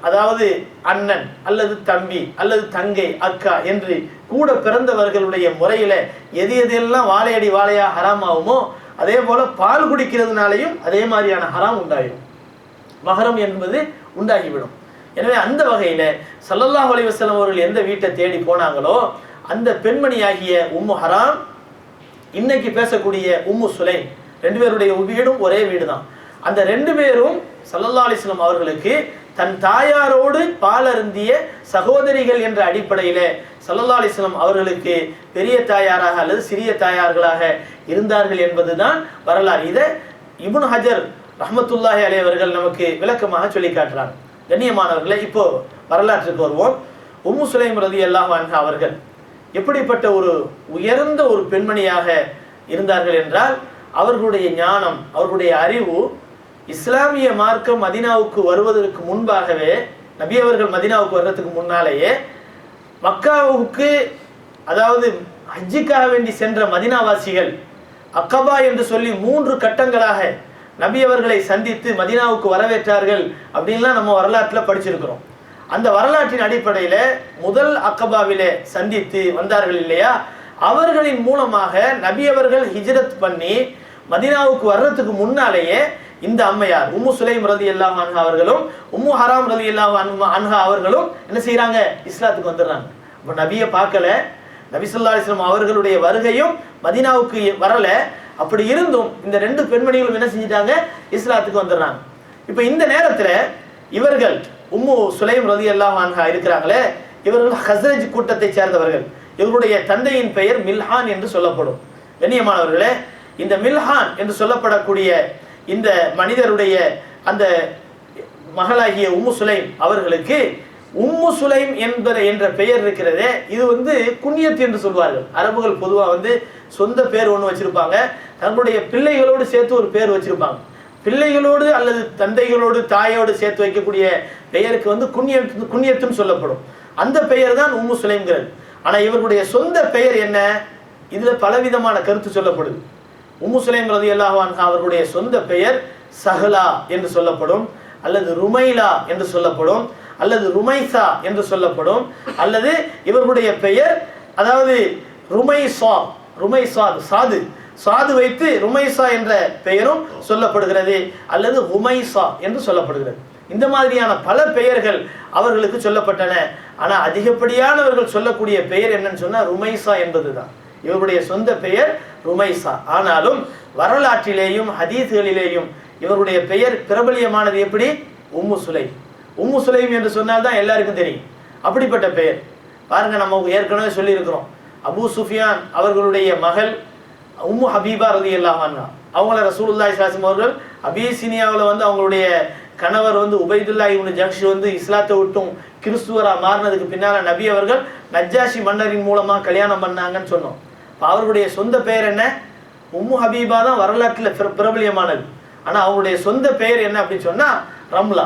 அதாவது அண்ணன் அல்லது தம்பி அல்லது தங்கை அக்கா என்று கூட பிறந்தவர்களுடைய முறையில எது எதெல்லாம் வாழையடி வாழையா ஹராம் ஆகுமோ அதே போல பால் குடிக்கிறதுனாலையும் அதே மாதிரியான ஹராம் உண்டாயிடும், மஹரம் என்பது உண்டாகிவிடும். எனவே அந்த வகையில ஸல்லல்லாஹு அலைஹி வஸல்லம் அவர்கள் எந்த வீட்டை தேடி போனாங்களோ அந்த பெண்மணியாகிய உம்மு ஹராம், இன்னைக்கு பேசக்கூடிய உம்மு சுலைம், ரெண்டு பேருடைய வீடும் ஒரே வீடு தான். அந்த ரெண்டு பேரும் ஸல்லல்லாஹு அலைஹி வஸல்லம் அவர்களுக்கு தன் தாயாரோடு பாலருந்திய சகோதரிகள் என்ற அடிப்படையில ஸல்லல்லாஹு அலைஹி வஸல்லம் அவர்களுக்கு பெரிய தாயாராக அல்லது சிறிய தாயார்களாக இருந்தார்கள் என்பதுதான் வரலாறு. இதை இப்னு ஹஜர் ரஹ்மத்துல்லாஹி அலைஹி அவர்கள் நமக்கு விளக்கமாக சொல்லி காட்டுறாங்க. கண்ணியமானவர்களை, இப்போ வரலாற்றுக்கு வருவோம். உம்மு சுலைம் ரலியல்லாஹு அன்ஹா அவர்கள் எப்படிப்பட்ட ஒரு உயர்ந்த ஒரு பெண்மணியாக இருந்தார்கள் என்றால், அவர்களுடைய ஞானம், அவர்களுடைய அறிவு இஸ்லாமிய மார்க்கம் மதீனாவுக்கு வருவதற்கு முன்பாகவே, நபி அவர்கள் மதீனாவுக்கு வர்றதுக்கு முன்னாலேயே மக்காவுக்கு அதாவது ஹஜ்ஜுக்காக வேண்டி சென்ற மதினாவாசிகள் அக்கபா என்று சொல்லி 3 கட்டங்களாக நபி அவர்களை சந்தித்து மதினாவுக்கு வரவேற்றார்கள் அப்படின்லாம் நம்ம வரலாற்றில் படிச்சிருக்கிறோம். அந்த வரலாற்றின் அடிப்படையில் முதல் அக்கபாவிலே சந்தித்து வந்தார்கள் இல்லையா, அவர்களின் மூலமாக நபி அவர்கள் ஹிஜ்ரத் பண்ணி மதினாவுக்கு வர்றதுக்கு முன்னாலேயே இந்த அம்மையார் உம்மு சுலைம் ரலியல்லாஹு அன்ஹா அவர்களும் உம்மு ஹராம் ரலியல்லாஹு அன்ஹா அவர்களும் என்ன செய்யறாங்க, இஸ்லாத்துக்கு வந்துடுறாங்க. அப்போ நபியை பார்க்கல, நபி ஸல்லல்லாஹு அலைஹி வஸல்லம் அவர்களுடைய வருகையும் மதீனாவுக்கு வரல. அப்படி இருந்தும் இந்த 2 பெண்மணிகளும் என்ன செஞ்சிட்டாங்க, இஸ்லாத்துக்கு வந்துடுறாங்க. இப்போ இந்த நேரத்தில் இவர்கள் உம்மு சுலைம் ரலியல்லாஹு அன்ஹா இருக்கிறாங்களே, இவர்கள் ஹஸ்ரஜ் கூட்டத்தை சேர்ந்தவர்கள். இவருடைய தந்தையின் பெயர் மில்ஹான் என்று சொல்லப்படும். கண்ணியமானவர்களே, இந்த மில்ஹான் என்று சொல்லப்படக்கூடிய இந்த மனிதருடைய அந்த மகளாகிய உம்மு சுலைம் அவர்களுக்கு உம்மு சுலைம் என்ற பெயர் இருக்கிறதே, இது குன்யத் என்று சொல்வார்கள். அரபுகள் பொதுவாக சொந்த பேர் ஒன்று வச்சிருப்பாங்க, தங்களுடைய பிள்ளைகளோடு சேர்த்து ஒரு பேர் வச்சிருப்பாங்க. பிள்ளைகளோடு அல்லது தந்தைகளோடு தாயோடு சேர்த்து வைக்கக்கூடிய பெயருக்கு குன்யத்துன்னு சொல்லப்படும். அந்த பெயர் தான் உம்மு சுலைம்ங்கிறது. ஆனால் இவர்களுடைய சொந்த பெயர் என்ன, இதில் பலவிதமான கருத்து சொல்லப்படுது. உம்மு சுலைம் ரலியல்லாஹு அன்ஹா அவர்களுடைய சொந்த பெயர் சஹலா என்று சொல்லப்படும், அல்லது ருமைலா என்று சொல்லப்படும், அல்லது ருமைசா என்று சொல்லப்படும், அல்லது இவர்களுடைய பெயர் அதாவது ருமைசா சாது வைத்து ருமைசா என்ற பெயரும் சொல்லப்படுகிறது, அல்லது ஹுமைசா என்று சொல்லப்படுகிறது. இந்த மாதிரியான பல பெயர்கள் அவர்களுக்கு சொல்லப்பட்டன. ஆனால் அதிகப்படியானவர்கள் சொல்லக்கூடிய பெயர் என்னன்னு சொன்னா ருமைசா என்பதுதான். இவருடைய சொந்த பெயர் ருமைசா. ஆனாலும் வரலாற்றிலேயும் ஹதீஸ்களிலேயும் இவருடைய பெயர் பிரபலியமானது எப்படி, உம்மு சுலைம். உம்மு சுலைம் என்று சொன்னால் தான் எல்லாருக்கும் தெரியும். அப்படிப்பட்ட பெயர் பாருங்க, நம்ம ஏற்கனவே சொல்லியிருக்கிறோம். அபூ சுஃபியான் அவர்களுடைய மகள் உம்மு ஹபீபா ரலியல்லாஹு அன்ஹா, அவங்கள ரசூலுல்லாஹி ஸல்லல்லாஹு அலைஹி வஸல்லம் அவர்கள் அபீசினியாவில் அவங்களுடைய கணவர் உபைதுல்லா இப்னு ஜஹ்ஷ் இஸ்லாத்தை விட்டும் கிறிஸ்துவரா மாறினதுக்கு பின்னால நபி அவர்கள் நஜ்ஜாஷி மன்னரின் மூலமா கல்யாணம் பண்ணாங்கன்னு சொன்னோம். அவர்களுடைய சொந்த பெயர் என்ன, உம்மு ஹபீபா தான் வரலாற்றில் பிரபலியமானது. ஆனால் அவங்களுடைய சொந்த பெயர் என்ன அப்படின்னு சொன்னா ரம்லா.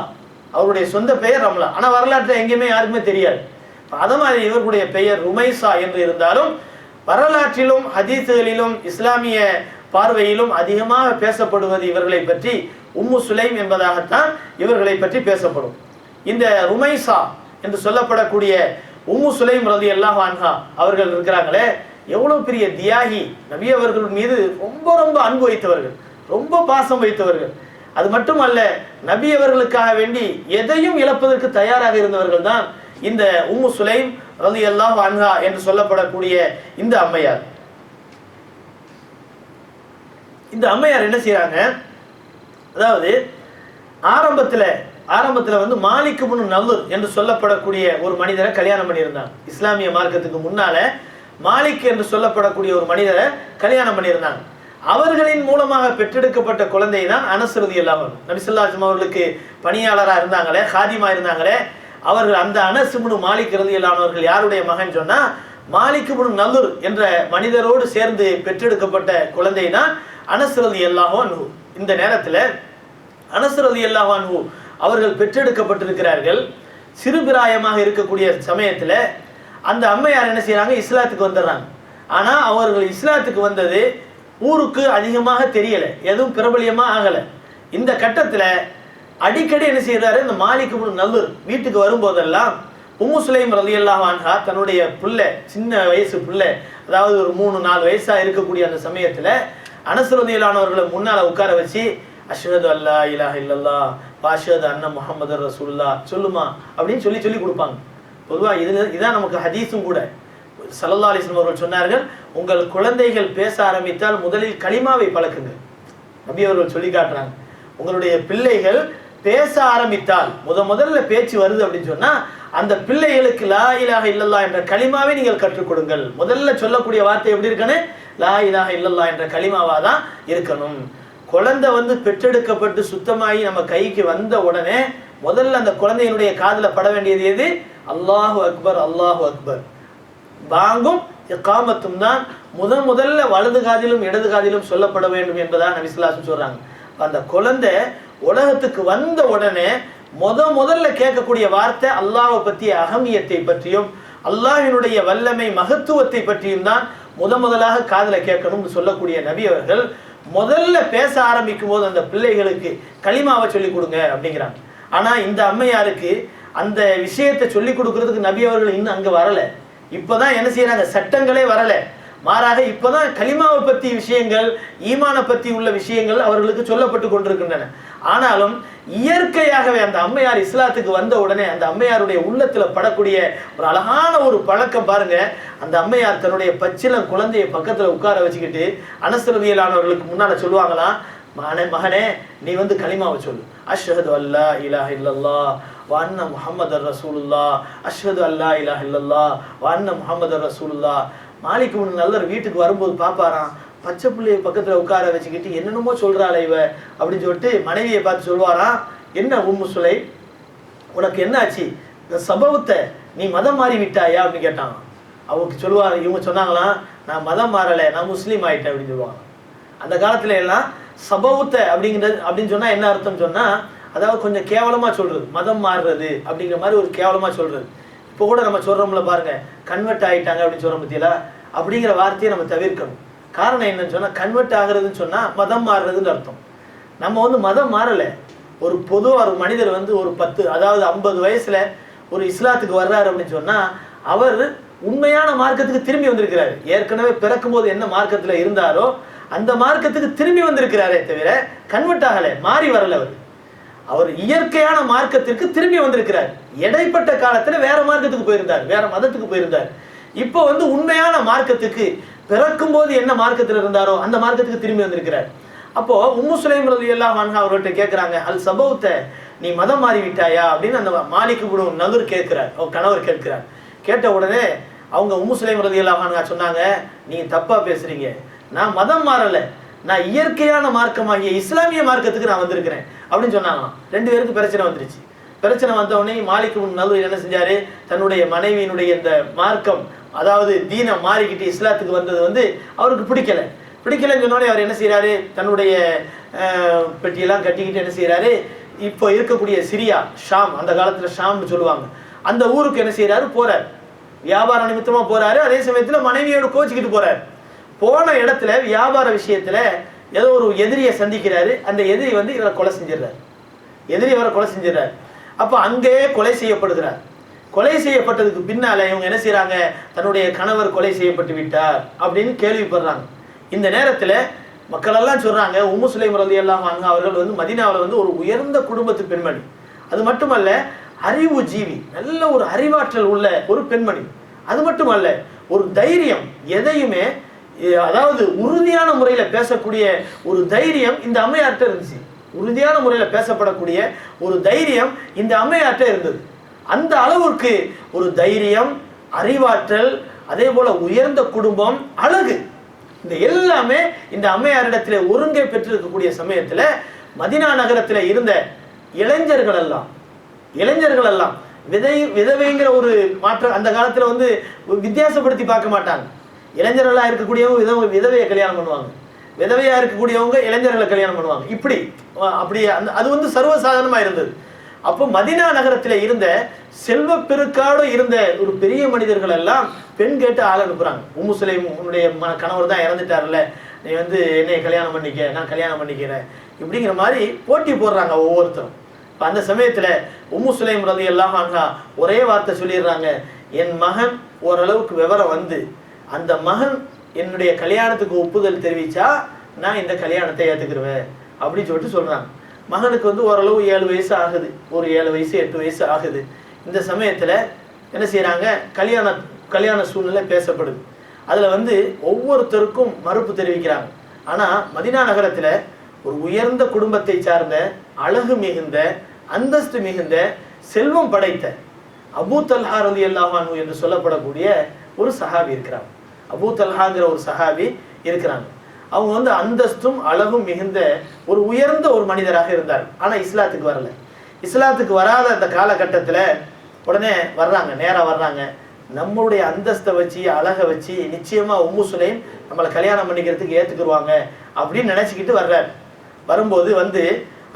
அவருடைய சொந்த பெயர் ரம்லா. ஆனால் வரலாற்றில் எங்கேயுமே யாருக்குமே தெரியாது. அது மாதிரி இவர்களுடைய பெயர் ருமைசா என்று இருந்தாலும் வரலாற்றிலும் ஹதீஸ்களிலும் இஸ்லாமிய பார்வையிலும் அதிகமாக பேசப்படுவது இவர்களை பற்றி உம்மு சுலைம் என்பதாகத்தான் இவர்களை பற்றி பேசப்படும். இந்த ருமைசா என்று சொல்லப்படக்கூடிய உம்மு சுலைம் ரலியல்லாஹு அன்ஹா அவர்கள் இருக்கிறாங்களே, எவ்வளவு பெரிய தியாகி, நபி அவர்கள் மீது ரொம்ப ரொம்ப அன்பு வைத்தவர்கள், ரொம்ப பாசம் வைத்தவர்கள். அது மட்டுமல்ல, நபி அவர்களுக்காக வேண்டி எதையும் இழப்பதற்கு தயாராக இருந்தவர்கள் தான் இந்த உம்மு சுலைம் ரலியல்லாஹு அன்ஹா என்று சொல்லப்படக்கூடிய இந்த அம்மையார். இந்த அம்மையார் என்ன செய்யறாங்க, அதாவது ஆரம்பத்தில் மாலிக் இப்னு நவ்ர் என்று சொல்லப்படக்கூடிய ஒரு மனிதரை கல்யாணம் பண்ணியிருந்தாங்க. இஸ்லாமிய மார்க்கத்துக்கு முன்னால மாலிக் என்று சொல்லப்படக்கூடிய ஒரு மனிதரை கல்யாணம் பண்ணியிருந்தாங்க. அவர்களின் மூலமாக பெற்றெடுக்கப்பட்ட குழந்தை தான் அனஸ் ரலியல்லாஹு அன்ஹு. நபி ஸல்லல்லாஹு அலைஹி வஸல்லம் அவர்களுக்கு பணியாளராக இருந்தாங்களே, காதிமா இருந்தாங்களே, அவர்கள் அந்த அனஸ் இப்னு மாலிக் ரலியல்லாஹு அன்ஹு அவர்கள் யாருடைய மகன் சொன்னா மாலிக் இப்னு நவ்ர் என்ற மனிதரோடு சேர்ந்து பெற்றெடுக்கப்பட்ட குழந்தை தான் அனஸ் ரலியல்லாஹு அன்ஹு. இந்த நேரத்தில் அனஸ் ரலியல்லாஹு அன்ஹு அவர்கள் பெற்றெடுக்கப்பட்டிருக்கிறார்கள். சிறுபிராயமாக இருக்கக்கூடிய சமயத்தில் அந்த அம்மையார் என்ன செய்யறாங்க, இஸ்லாத்துக்கு வந்துடுறாங்க. ஆனால் அவர்கள் இஸ்லாத்துக்கு வந்தது ஊருக்கு அதிகமாக தெரியலை, எதுவும் பிரபலியமாக ஆகலை. இந்த கட்டத்தில் அடிக்கடி என்ன செய்யறாரு, இந்த மாலிக் இப்னு நவ்ர் வீட்டுக்கு வரும்போதெல்லாம் உம்மு சுலைம் ரலியல்லாஹு அன்ஹா தன்னுடைய பிள்ளை, சின்ன வயசு பிள்ளை, அதாவது ஒரு 3-4 வயசாக இருக்கக்கூடிய அந்த சமயத்தில் அனஸ் ரலியல்லாஹு அன்ஹு அவர்களை முன்னால் உட்கார வச்சு அஷ்ஹது அல்லா இலாஹ இல்லல்லாஹ் வ அஷ்ஹது அன்ன முஹம்மதர் ரசூலுல்லாஹ் சொல்லுமா அப்படின்னு சொல்லி கொடுப்பாங்க. பொதுவாக இதான் நமக்கு ஹதீஸும் கூட. ஸல்லல்லாஹு அலைஹி வஸல்லம் அவர்கள் சொன்னார்கள், உங்கள் குழந்தைகள் பேச ஆரம்பித்தால் முதலில் கலிமாவை பழக்குங்க. நபி அவர்கள் சொல்லி காட்டுறாங்க, உங்களுடைய பிள்ளைகள் பேச ஆரம்பித்தால் முதல்ல பேச்சு வருது அப்படின்னு சொன்னா அந்த பிள்ளைகளுக்கு லா இலாஹ இல்லல்லாஹ் என்ற கலிமாவை நீங்கள் கற்றுக் கொடுங்கள். முதல்ல சொல்லக்கூடிய வார்த்தை எப்படி இருக்கணும், லா இலாஹ இல்லல்லாஹ் என்ற கலிமாவா தான் இருக்கணும். குழந்தை பெற்றெடுக்கப்பட்டு சுத்தமாகி நம்ம கைக்கு வந்த உடனே முதல்ல அந்த குழந்தையினுடைய காதில் பட வேண்டியது எது, அல்லாஹு அக்பர் அல்லாஹு அக்பர். பாங்கும் இகாமத்தும் தான் முதல்ல வலது காதிலும் இடது காதிலும் சொல்லப்பட வேண்டும் என்பதாக நபி ஸல்லல்லாஹு அலைஹி வஸல்லம் சொல்றாங்க. அந்த குழந்தை உலகத்துக்கு வந்த உடனே முதல்ல கேட்கக்கூடிய வார்த்தை அல்லாஹ்வை பற்றிய அகமியத்தை பற்றியும் அல்லாஹ்வினுடைய வல்லமை மகத்துவத்தை பற்றியும் தான் முதலாக காதுல கேட்கணும்னு சொல்லக்கூடிய நபி அவர்கள் முதல்ல பேச ஆரம்பிக்கும் போது அந்த பிள்ளைகளுக்கு கலிமாவை சொல்லி கொடுங்க அப்படிங்கிறாங்க. ஆனா இந்த அம்மையாருக்கு அந்த விஷயத்தை சொல்லி கொடுக்கறதுக்கு நபி அவர்கள் இன்னும் அங்க வரல. இப்பதான் என்ன செய்யறாங்க, சட்டங்களே வரல. மாறாக இப்பதான் கலிமாவை பத்தி விஷயங்கள், ஈமானை பத்தி உள்ள விஷயங்கள் அவர்களுக்கு சொல்லப்பட்டு கொண்டிருக்கின்றன. ஆனாலும் இயற்கையாகவே அந்த அம்மையார் இஸ்லாத்துக்கு வந்த உடனே அந்த அம்மையாருடைய உள்ளத்துல படக்கூடிய ஒரு அழகான ஒரு பழக்கம் பாருங்க. அந்த அம்மையார் தன்னுடைய பச்சிலம் குழந்தைய பக்கத்துல உட்கார வச்சுக்கிட்டு அனஸ் ரலியல்லாஹு முன்னால சொல்லுவாங்களாம், மகனே நீ வந்து கலிமாவை சொல்லு, அஷ்ஹது அல்லா இலாஹ இல்லல்லாஹ் வ அன்ன முஹம்மதர் ரசூலுல்லாஹ், அஷ்ஹது அல்லா இலாஹ இல்லல்லாஹ் வ அன்ன முஹம்மதர் ரசூலுல்லாஹ். மாலிக் இப்னு நல்லர் வீட்டுக்கு வரும்போது பாப்பாராம், பச்சை பிள்ளைய பக்கத்துல உட்கார வச்சுக்கிட்டு என்னென்னமோ சொல்றாளே இவ அப்படின்னு சொல்லிட்டு மனைவியை பார்த்து சொல்லுவாராம், என்ன உம்மு சுலைம் உனக்கு என்ன ஆச்சு, இந்த சம்பவத்தை நீ மதம் மாறி விட்டாயா அப்படின்னு கேட்டாங்க. அவங்களுக்கு சொல்லுவாங்க, இவங்க சொன்னாங்களாம், நான் மதம் மாறலை, நான் முஸ்லீம் ஆயிட்டேன் அப்படின்னு சொல்லுவாங்க. அந்த காலத்துல எல்லாம் சபவுத்த அப்படிங்கிறது அப்படின்னு சொன்னா என்ன அர்த்தம் சொன்னா, அதாவது கொஞ்சம் கேவலமா சொல்றது, மதம் மாறுறது அப்படிங்கிற மாதிரி ஒரு கேவலமா சொல்றது. இப்போ கூட நம்ம சொல்றோம்ல பாருங்க, கன்வெர்ட் ஆயிட்டாங்க அப்படின்னு சொல்ற பத்தியில, அப்படிங்கிற வார்த்தையை நம்ம தவிர்க்கணும். காரணம் என்னன்னு சொன்னா, கன்வெர்ட் ஆகுறதுன்னு சொன்னா மதம் மாறுறதுன்னு அர்த்தம். நம்ம வந்து மதம் மாறல. ஒரு பொதுவாக ஒரு மனிதர் வந்து ஒரு 50 வயசுல ஒரு இஸ்லாத்துக்கு வர்றாரு அப்படின்னு சொன்னா, அவர் உண்மையான மார்க்கத்துக்கு திரும்பி வந்திருக்கிறாரு. ஏற்கனவே பிறக்கும் போது என்ன மார்க்கத்துல இருந்தாரோ அந்த மார்க்கத்துக்கு திரும்பி வந்திருக்கிறாரே தவிர கன்வெர்ட் ஆகல, மாறி வரல. அவர் இயற்கையான மார்க்கத்திற்கு திரும்பி வந்திருக்கிறார். இடைப்பட்ட காலத்துல வேற மார்க்கத்துக்கு போயிருந்தார், வேற மதத்துக்கு போயிருந்தார். இப்போ வந்து உண்மையான மார்க்கத்துக்கு பிறக்கும் போது என்ன மார்க்கத்துல இருந்தாரோ அந்த மார்க்கத்துக்கு திரும்பி வந்திருக்கிறார். அப்போ உம்மு சுலைம் ரலியல்லாஹு அன்ஹா அவர்கிட்ட கேட்கிறாங்க, அல் சபௌத்த நீ மதம் மாறி விட்டாயா அப்படின்னு அந்த மாலிக் இப்னு நதுர் கேட்கிறார், அவர் கணவர் கேட்கிறார். கேட்ட உடனே அவங்க உம்மு சுலைம் ரலியல்லாஹு அன்ஹா சொன்னாங்க, நீங்க தப்பா பேசுறீங்க, நான் மதம் மாறல, நான் இயற்கையான மார்க்கமாகிய இஸ்லாமிய மார்க்கத்துக்கு நான் வந்திருக்கிறேன் அப்படின்னு சொன்னாங்களாம். 2 பேருக்கு பிரச்சனை வந்துருச்சு. பிரச்சனை வந்த உடனே மாலிக் இப்னு நதுர் என்ன செஞ்சாரு, தன்னுடைய மனைவியினுடைய இந்த மார்க்கம் அதாவது தீனை மாறிக்கிட்டு இஸ்லாத்துக்கு வந்தது வந்து அவருக்கு பிடிக்கலன்னு சொன்னோடனே அவர் என்ன செய்யறாரு, தன்னுடைய பெட்டியெல்லாம் கட்டிக்கிட்டு என்ன செய்யறாரு, இப்போ இருக்கக்கூடிய சிரியா, ஷாம், அந்த காலத்துல ஷாம்னு சொல்லுவாங்க, அந்த ஊருக்கு என்ன செய்யறாரு, போறாரு. வியாபார நிமித்தமா போறாரு. அதே சமயத்துல மனைவியோட கோச்சிக்கிட்டு போறாரு. போன இடத்துல வியாபார விஷயத்துல ஏதோ ஒரு எதிரியை சந்திக்கிறாரு. அந்த எதிரி வந்து இவரை கொலை செஞ்சிடறாரு. அப்ப அங்கேயே கொலை செய்யப்படுகிறார். கொலை செய்யப்பட்டதுக்கு பின்னால இவங்க என்ன செய்யறாங்க, தன்னுடைய கணவர் கொலை செய்யப்பட்டு விட்டார் அப்படின்னு கேள்விப்படுறாங்க. இந்த நேரத்துல மக்கள் எல்லாம் சொல்றாங்க, உம்மு சுலைம் ரலியல்லாஹு அன்ஹா அவர்கள் வந்து மதீனாவுல வந்து ஒரு உயர்ந்த குடும்பத்து பெண்மணி. அது மட்டுமல்ல, அறிவு ஜீவி, நல்ல ஒரு அறிவாற்றல் உள்ள ஒரு பெண்மணி. அது மட்டுமல்ல, ஒரு தைரியம், எதையுமே அதாவது உறுதியான முறையில பேசக்கூடிய ஒரு தைரியம் இந்த அம்மையார்ட்ட இருந்துச்சு. உறுதியான முறையில பேசப்படக்கூடிய ஒரு தைரியம் இந்த அம்மையார்ட்ட இருந்தது. அந்த அளவுக்கு ஒரு தைரியம், அறிவாற்றல், அதே போல உயர்ந்த குடும்பம், அழகு, இந்த எல்லாமே இந்த அம்மையாரிடத்துல ஒருங்கே பெற்றிருக்கக்கூடிய சமயத்துல மதீனா நகரத்துல இருந்த இளைஞர்கள் எல்லாம் விதவைங்கிற ஒரு மாற்றம் அந்த காலத்துல வந்து வித்தியாசப்படுத்தி பார்க்க மாட்டாங்க. இளைஞர்களா இருக்கக்கூடியவங்க விதவையை கல்யாணம் பண்ணுவாங்க, விதவையா இருக்கக்கூடியவங்க இளைஞர்களை கல்யாணம் பண்ணுவாங்க. அப்படி அது வந்து சர்வசாதாரணமா இருந்தது. அப்போ மதீனா நகரத்துல இருந்த செல்வ பெருக்காடு இருந்த ஒரு பெரிய மனிதர்கள் எல்லாம் பெண் கேட்டு ஆள் அனுப்புறாங்க. உம்மு சுலைம் உன்னுடைய கணவர் தான் இறந்துட்டார்ல, நீ வந்து என்னைய கல்யாணம் பண்ணிக்க, நான் கல்யாணம் பண்ணிக்கிறேன் இப்படிங்கிற மாதிரி போட்டி போடுறாங்க ஒவ்வொருத்தரும். அந்த சமயத்துல உம்மு சுலைம் ரலியல்லாஹு அன்ஹா ஒரே வார்த்தை சொல்லிடுறாங்க, என் மகன் ஓரளவுக்கு விவரம் வந்து அந்த மகன் என்னுடைய கல்யாணத்துக்கு ஒப்புதல் தெரிவிச்சா நான் இந்த கல்யாணத்தை ஏத்துக்கிடுவேன் அப்படின்னு சொல்லிட்டு சொல்றாங்க. மகனுக்கு வந்து ஓரளவு 7 வயசு ஆகுது, ஒரு 7 வயசு 8 வயசு ஆகுது. இந்த சமயத்துல என்ன செய்யறாங்க, கல்யாண சூழ்நிலை பேசப்படுது. அதுல வந்து ஒவ்வொருத்தருக்கும் மறுப்பு தெரிவிக்கிறாங்க. ஆனா மதீனா நகரத்துல ஒரு உயர்ந்த குடும்பத்தை சார்ந்த, அழகு மிகுந்த, அந்தஸ்து மிகுந்த, செல்வம் படைத்த அபூ தல்ஹா ரலியல்லாஹு அன்ஹு என்று சொல்லப்படக்கூடிய ஒரு சஹாபி இருக்கிறாங்க. அபூ தல்ஹாங்கிற ஒரு சஹாபி இருக்கிறாங்க. அவங்க வந்து அந்தஸ்தும் அழகும் மிகுந்த ஒரு உயர்ந்த ஒரு மனிதராக இருந்தார். ஆனா இஸ்லாத்துக்கு வரல. இஸ்லாத்துக்கு வராத அந்த காலகட்டத்துல உடனே நேரா வர்றாங்க. நம்மளுடைய அந்தஸ்தை வச்சு, அழகை வச்சு நிச்சயமா உம்மு சுலைம் நம்மளை கல்யாணம் பண்ணிக்கிறதுக்கு ஏத்துக்குருவாங்க அப்படின்னு நினைச்சுக்கிட்டு வர்றார். வரும்போது வந்து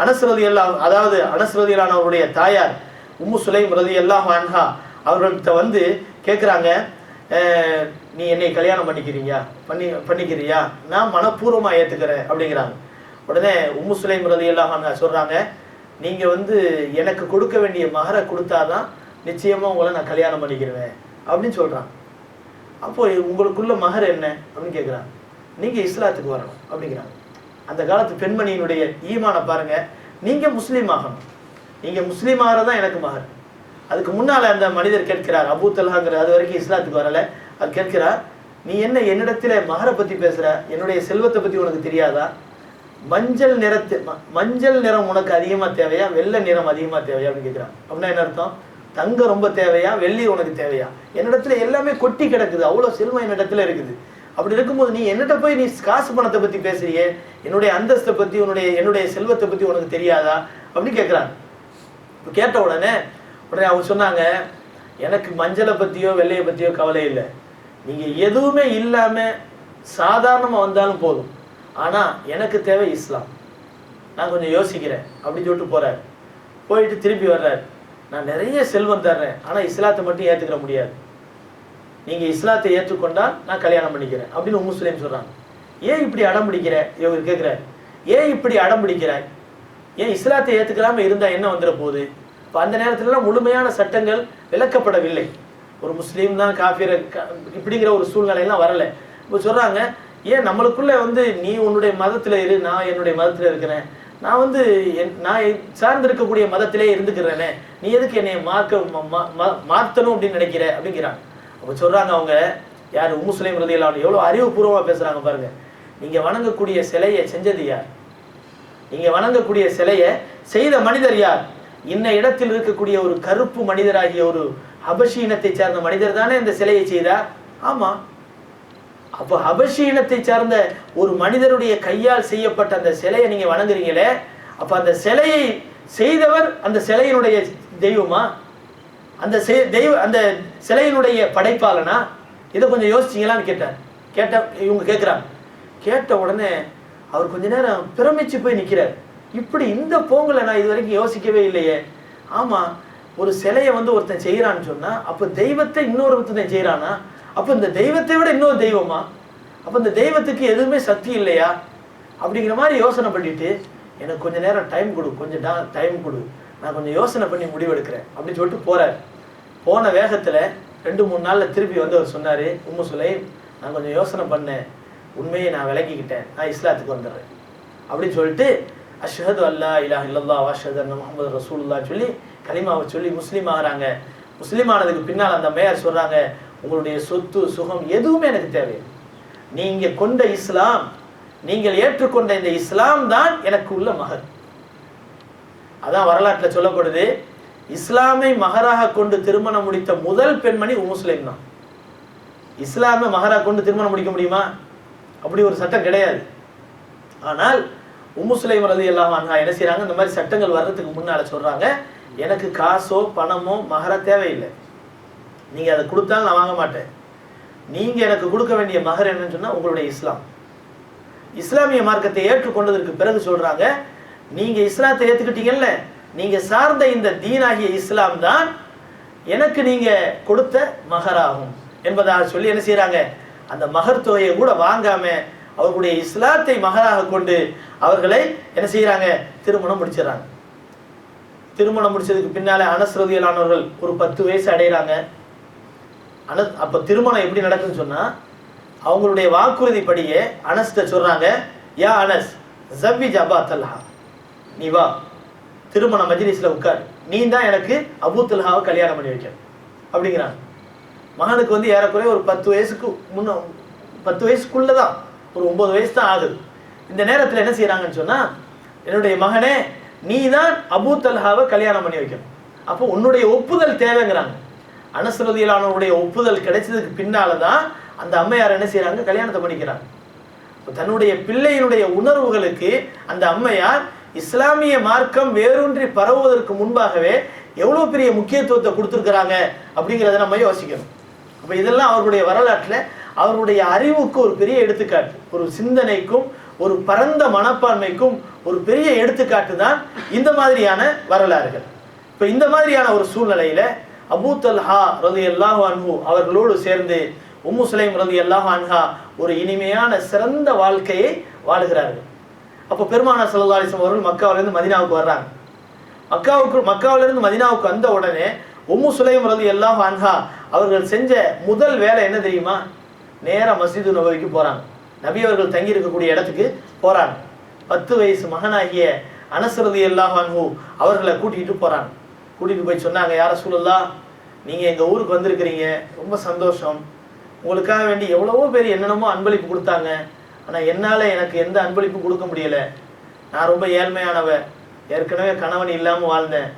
அனஸ் ரலியல்லாஹு அவருடைய தாயார் உம்மு சுலைம் ரலியல்லாஹு அன்ஹா அவர்கள்ட்ட வந்து கேட்குறாங்க, நீ என்னை கல்யாணம் பண்ணிக்கிறியா? நான் மனப்பூர்வமாக ஏற்றுக்கிறேன் அப்படிங்கிறாங்க. உடனே உம்மு சுலைம் ரலியல்லாஹு அன்ஹா சொல்கிறாங்க, நீங்கள் எனக்கு கொடுக்க வேண்டிய மகரை கொடுத்தாதான் நிச்சயமாக உங்களை நான் கல்யாணம் பண்ணிக்கிடுவேன் அப்படின்னு சொல்கிறாங்க. அப்போ உங்களுக்குள்ள மகர் என்ன அப்படின்னு கேட்குறாங்க. நீங்கள் இஸ்லாத்துக்கு வரணும் அப்படிங்கிறாங்க. அந்த காலத்து பெண்மணியினுடைய ஈமானை பாருங்கள். நீங்கள் முஸ்லீம் ஆகணும், நீங்கள் முஸ்லீம் ஆகிறதான் எனக்கு மகர். அதுக்கு முன்னால் அந்த மனிதர் கேட்கிறார், அபூ தல்ஹாங்கிற, அது வரைக்கும் இஸ்லாத்துக்கு வரலை, அது கேட்கிறார், நீ என்ன என்னிடத்தில் மகரை பற்றி பேசுகிற? என்னுடைய செல்வத்தை பற்றி உனக்கு தெரியாதா? மஞ்சள் நிறம் உனக்கு அதிகமாக தேவையா, வெள்ளை நிறம் அதிகமாக தேவையா அப்படின்னு கேட்குறான். அப்படின்னா என்ன அர்த்தம்? தங்கம் ரொம்ப தேவையா, வெள்ளி உனக்கு தேவையா? என்னிடத்துல எல்லாமே கொட்டி கிடக்குது, அவ்வளோ செல்வம் என்னிடத்துல இருக்குது. அப்படி இருக்கும்போது நீ என்னிட்ட போய் நீ காசு பணத்தை பற்றி பேசுறியே, என்னுடைய அந்தஸ்தை பற்றி, என்னுடைய செல்வத்தை பற்றி உனக்கு தெரியாதா அப்படின்னு கேட்குறாங்க. இப்போ கேட்ட உடனே அவங்க சொன்னாங்க, எனக்கு மஞ்சளை பற்றியோ வெள்ளையை பற்றியோ கவலை இல்லை, நீங்கள் எதுவுமே இல்லாமல் சாதாரணமாக வந்தாலும் போதும், ஆனால் எனக்கு தேவை இஸ்லாம், நான் கொஞ்சம் யோசிக்கிறேன் அப்படின்னு சொல்லிட்டு போகிறார். போயிட்டு திரும்பி வர்றார், நான் நிறைய செல்வம் தர்றேன், ஆனால் இஸ்லாத்தை மட்டும் ஏற்றுக்கிற முடியாது, நீங்கள் இஸ்லாத்தை ஏற்றுக்கொண்டால் நான் கல்யாணம் பண்ணிக்கிறேன் அப்படின்னு உம்மு சுலைம் சொல்கிறாங்க. ஏன் இப்படி அடம் பிடிக்கிற? இவர் கேட்குறார், ஏன் இப்படி அடம் பிடிக்கிறாய்? ஏன் இஸ்லாத்தை ஏற்றுக்கிறாமல் இருந்தால் என்ன வந்துட போகுது? இப்போ அந்த நேரத்துலலாம் முழுமையான சட்டங்கள் விளக்கப்படவில்லை. ஒரு முஸ்லீம் தான் காஃபிர இப்படிங்கிற ஒரு சூழ்நிலையெல்லாம் வரலை. இப்போ சொல்கிறாங்க, ஏன் நம்மளுக்குள்ளே நீ உன்னுடைய மதத்தில் இரு, நான் என்னுடைய மதத்தில் இருக்கிறேன், நான் நான் சார்ந்திருக்கக்கூடிய மதத்திலே இருந்துக்கிறேனே, நீ எதுக்கு என்னை மாற்றணும் அப்படின்னு நினைக்கிற அப்படிங்கிறாங்க. அப்போ சொல்கிறாங்க அவங்க, யார்? உம்மு சுலைம் ரலியல்லாஹு அன்ஹா எவ்வளோ அறிவுபூர்வமாக பேசுகிறாங்க பாருங்க. நீங்கள் வணங்கக்கூடிய சிலையை செஞ்சது யார்? நீங்கள் வணங்கக்கூடிய சிலையை செய்த மனிதர் யார்? இன்ன இடத்தில் இருக்கக்கூடிய ஒரு கருப்பு மனிதராகிய ஒரு ஹபஷி இனத்தை சார்ந்த மனிதர் தானே இந்த சிலையை செய்தார். ஆமாம். அப்போ ஹபஷி இனத்தை சார்ந்த ஒரு மனிதருடைய கையால் செய்யப்பட்ட அந்த சிலையை நீங்கள் வணங்குறீங்களே, அப்போ அந்த சிலையை செய்தவர் அந்த சிலையினுடைய தெய்வமா? அந்த அந்த சிலையினுடைய படைப்பாளனா? இதை கொஞ்சம் யோசிச்சிங்களான்னு கேட்ட இவங்க கேட்குறாங்க. கேட்ட உடனே அவர் கொஞ்ச நேரம் பிரமிச்சு போய் நிற்கிறார். இப்படி இந்த போங்கலை நான் இது வரைக்கும் யோசிக்கவே இல்லையே. ஆமாம், ஒரு சிலையை ஒருத்தன் செய்கிறான்னு சொன்னால் அப்போ தெய்வத்தை இன்னொருத்தன் செய்கிறானா? அப்போ இந்த தெய்வத்தை விட இன்னொரு தெய்வமா? அப்போ இந்த தெய்வத்துக்கு எதுவுமே சக்தி இல்லையா அப்படிங்கிற மாதிரி யோசனை பண்ணிட்டு, எனக்கு கொஞ்சம் நேரம் டைம் கொடு, டைம் கொடு, நான் கொஞ்சம் யோசனை பண்ணி முடிவெடுக்கிறேன் அப்படின்னு சொல்லிட்டு போகிறார். போன வேகத்தில் 2-3 நாளில் திருப்பி அவர் சொன்னார், உம்மு சுலைம், நான் கொஞ்சம் யோசனை பண்ணேன், உண்மையை நான் விளக்கிக்கிட்டேன், நான் இஸ்லாத்துக்கு வந்துடுறேன் அப்படின்னு சொல்லிட்டு அஷ்ஹது அல்லா இலாஹ இல்லல்லாஹ் வ அஷ்ஹது அன்ன முஹம்மது ரசூலுல்லாஹ் சொல்லி கலிமாவை சொல்லி முஸ்லீம் ஆகிறாங்க. முஸ்லீம் ஆனதுக்கு பின்னால் அந்த மேயர் சொல்கிறாங்க, உங்களுடைய சொத்து சுகம் எதுவுமே எனக்கு தேவையில்லை, நீங்கள் கொண்ட இஸ்லாம், நீங்கள் ஏற்றுக்கொண்ட இந்த இஸ்லாம் தான் எனக்கு உள்ள மகர். அதான் வரலாற்றில் சொல்லப்படுது, இஸ்லாமை மகராக கொண்டு திருமணம் முடித்த முதல் பெண்மணி உம்மு சுலைம் தான். இஸ்லாமை மகராக கொண்டு திருமணம் முடிக்க முடியுமா? அப்படி ஒரு சட்டம் கிடையாது. ஆனால் உம்மு சுலைம் ரலியல்லாஹு அன்ஹா என்ன செய்கிறாங்க, இந்த மாதிரி சட்டங்கள் வர்றதுக்கு முன்னால் சொல்கிறாங்க, எனக்கு காசோ பணமோ மகர தேவையில்லை, நீங்கள் அதை கொடுத்தாலும் நான் வாங்க மாட்டேன், நீங்கள் எனக்கு கொடுக்க வேண்டிய மகர் என்னன்னு சொன்னால் உங்களுடைய இஸ்லாம். இஸ்லாமிய மார்க்கத்தை ஏற்றுக்கொண்டதற்கு பிறகு சொல்கிறாங்க, நீங்கள் இஸ்லாத்தை ஏற்றுக்கிட்டீங்கல்ல, நீங்கள் சார்ந்த இந்த தீனாகிய இஸ்லாம் தான் எனக்கு நீங்கள் கொடுத்த மகராகும் என்பதாக சொல்லி என்ன செய்கிறாங்க, அந்த மகர் தொகையை கூட வாங்காமல் அவர்களுடைய இஸ்லாத்தை மகராக கொண்டு அவர்களை என்ன செய்கிறாங்க, திருமணம் முடிச்சிடறாங்க. திருமணம் முடிச்சதுக்கு பின்னாலே அனஸ் ரலியல்லாஹு அன்ஹு அவர்கள் ஒரு 10 வயசு அடைகிறாங்க. அப்போ திருமணம் எப்படி நடக்குதுன்னு சொன்னால், அவங்களுடைய வாக்குறுதிப்படியே அனஸ்கிட்ட சொல்கிறாங்க, யா அனஸ் ஜவ்விஜ் அபா தல்ஹா, நீ வா திருமண மஜ்லிஸில் உட்கார், நீ தான் எனக்கு அபூ தல்ஹாவை கல்யாணம் பண்ணி வைக்க அப்படிங்கிறாங்க. மகனுக்கு ஏறக்குறைய ஒரு 10 வயசுக்கு 10 வயசுக்குள்ளே தான், ஒரு 9 வயசு தான் ஆகுது. இந்த நேரத்தில் என்ன செய்கிறாங்கன்னு சொன்னால், என்னுடைய மகனே நீ தான் அபூ தல்ஹாவை கல்யாணம் பண்ணி வைக்கணும், அப்போ உன்னுடைய ஒப்புதல் தேவைங்கிறாங்க. அனஸ் ரலியல்லாஹு அன்ஹுடைய ஒப்புதல் கிடைச்சதுக்கு பின்னால தான் அந்த அம்மையார் என்ன செய்கிறாங்க, கல்யாணத்தை பண்ணிக்கிறாங்க. தன்னுடைய பிள்ளையினுடைய உணர்வுகளுக்கு அந்த அம்மையார் இஸ்லாமிய மார்க்கம் வேரூன்றி பரவுவதற்கு முன்பாகவே எவ்வளோ பெரிய முக்கியத்துவத்தை கொடுத்துருக்குறாங்க அப்படிங்கிறத நம்ம யோசிக்கணும். அப்போ இதெல்லாம் அவர்களுடைய வரலாற்றில் அவர்களுடைய அறிவுக்கு ஒரு பெரிய எடுத்துக்காட்டு, ஒரு சிந்தனைக்கும் ஒரு பரந்த மனப்பான்மைக்கும் ஒரு பெரிய எடுத்துக்காட்டு தான் இந்த மாதிரியான வரலாறுகள். இப்போ இந்த மாதிரியான ஒரு சூழ்நிலையில் அபூ தல்ஹா ரலியல்லாஹு அன்ஹு அவர்களோடு சேர்ந்து உம்மு சுலைம் ரலியல்லாஹு அன்ஹா ஒரு இனிமையான சிறந்த வாழ்க்கையை வாழுகிறார்கள். அப்போ பெருமானார் ஸல்லல்லாஹு அலைஹி வஸல்லம் அவர்கள் மக்காவிலிருந்து மதீனாவுக்கு வர்றாங்க. மக்காவிலிருந்து மதீனாவுக்கு வந்த உடனே உம்மு சுலைம் ரலியல்லாஹு அன்ஹா அவர்கள் செஞ்ச முதல் வேலை என்ன தெரியுமா? நேராக மஸ்ஜிது நபவிக்கு போறாங்க. நபி அவர்கள் தங்கி இருக்கக்கூடிய இடத்துக்கு போறாங்க. 10 வயசு மகனாகிய அனஸ் ரலியல்லாஹு அன்ஹு அவர்களை கூட்டிகிட்டு போறாங்க. கூட்டிகிட்டு போய் சொன்னாங்க, யா ரசூலுல்லாஹ், நீங்கள் எங்கள் ஊருக்கு வந்திருக்கிறீங்க, ரொம்ப சந்தோஷம். உங்களுக்காக வேண்டி எவ்வளவோ பேர் என்னென்னமோ அன்பளிப்பு கொடுத்தாங்க. ஆனால் என்னால் எனக்கு எந்த அன்பளிப்பும் கொடுக்க முடியலை. நான் ரொம்ப ஏழ்மையானவ, ஏற்கனவே கணவன் இல்லாமல் வாழ்ந்தேன்.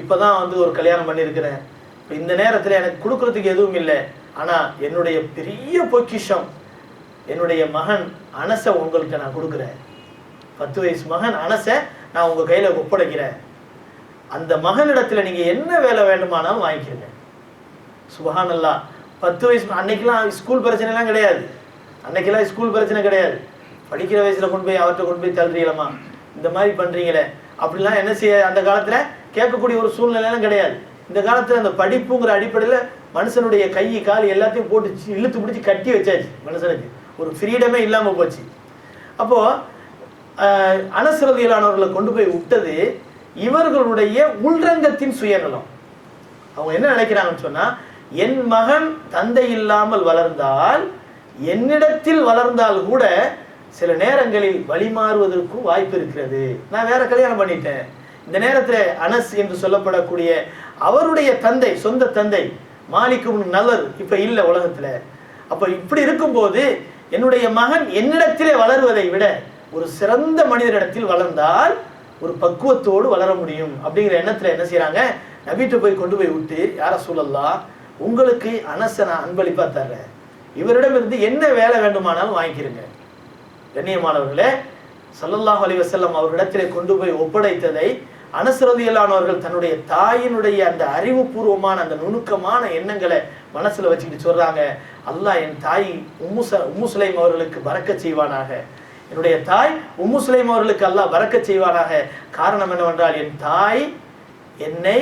இப்போ தான் வந்து ஒரு கல்யாணம் பண்ணியிருக்கிறேன். இப்போ இந்த நேரத்தில் எனக்கு கொடுக்குறதுக்கு எதுவும் இல்லை. ஆனால் என்னுடைய பெரிய பொக்கிஷம் என்னுடைய மகன் அனஸை உங்கள்கிட்ட நான் கொடுக்குறேன். 10 வயசு மகன் அனஸை நான் உங்கள் கையில் ஒப்படைக்கிறேன். அந்த மகனிடத்தில் நீங்கள் என்ன வேலை வேண்டுமானாலும் வாங்கிக்கிறீங்க. சுபஹானல்லாஹ். 10 வயசு அன்னைக்கெல்லாம் ஸ்கூல் பிரச்சனைலாம் கிடையாது. அன்னைக்கெல்லாம் ஸ்கூல் பிரச்சனை கிடையாது. படிக்கிற வயசில் கொண்டு போய் அவர்கிட்ட கொண்டு போய் தள்ளுறீங்களா, இந்த மாதிரி பண்ணுறீங்களே அப்படிலாம் என்ன செய்ய அந்த காலத்தில் கேட்கக்கூடிய ஒரு சூழ்நிலையெல்லாம் கிடையாது. இந்த காலத்தில் அந்த படிப்புங்கிற அடிப்படையில் மனுஷனுடைய கை கால் எல்லாத்தையும் போட்டு இழுத்து பிடிச்சி கட்டி வச்சாச்சு. மனுஷனுக்கு ஒரு ஃப்ரீடமே இல்லாமல் போச்சு. அப்போது அனஸ் ரலியல்லாஹு கொண்டு போய் விட்டது இவர்களுடைய உள்ரங்கத்தின் சுயநலம். அவங்க என்ன நினைக்கிறாங்கன்னு சொன்னால், என் மகன் தந்தை இல்லாமல் வளர்ந்தால், என்னிடத்தில் வளர்ந்தால் கூட சில நேரங்களில் வழிமாறுவதற்கும் வாய்ப்பு இருக்கிறது. நான் வேற கல்யாணம் பண்ணிட்டேன். இந்த நேரத்தில் அனஸ் என்று சொல்லப்படக்கூடிய அவருடைய தந்தை, சொந்த தந்தை மாலிக் இப்னு நலர் இப்போ இல்லை உலகத்தில். அப்போ இப்படி இருக்கும்போது என்னுடைய மகன் என்னிடத்திலே வளருவதை விட ஒரு சிறந்த மனிதரிடத்தில் வளர்ந்தால் ஒரு பக்குவத்தோடு வளர முடியும் அப்படிங்கிற எண்ணத்தில் என்ன செய்கிறாங்க, நபிட்டு போய் கொண்டு போய் விட்டு, யா ரசூலல்லாஹ், உங்களுக்கு அனஸை நான் அன்பளிப்பாக தர்றேன், இவரிடம் இருந்து என்ன வேலை வேண்டுமானாலும் வாங்கிக்கிறேங்க. கண்ணியமானவர்களே, ஸல்லல்லாஹு அலைஹி வஸல்லம் அவர்களிடத்திலே கொண்டு போய் ஒப்படைத்ததை அனஸ் ரலியல்லாஹு அவர்கள் தன்னுடைய தாயினுடைய அந்த அறிவுபூர்வமான அந்த நுணுக்கமான எண்ணங்களை மனசில் வச்சுக்கிட்டு சொல்கிறாங்க, அல்லாஹ் என் தாய் உம்மு சுலைம் அவர்களுக்கு பரக்கத் செய்வானாக, என்னுடைய தாய் உம்மு சுலைம் அவர்களுக்கு அல்லாஹ் பரக்கத் செய்வானாக. காரணம் என்னவென்றால், என் தாய் என்னை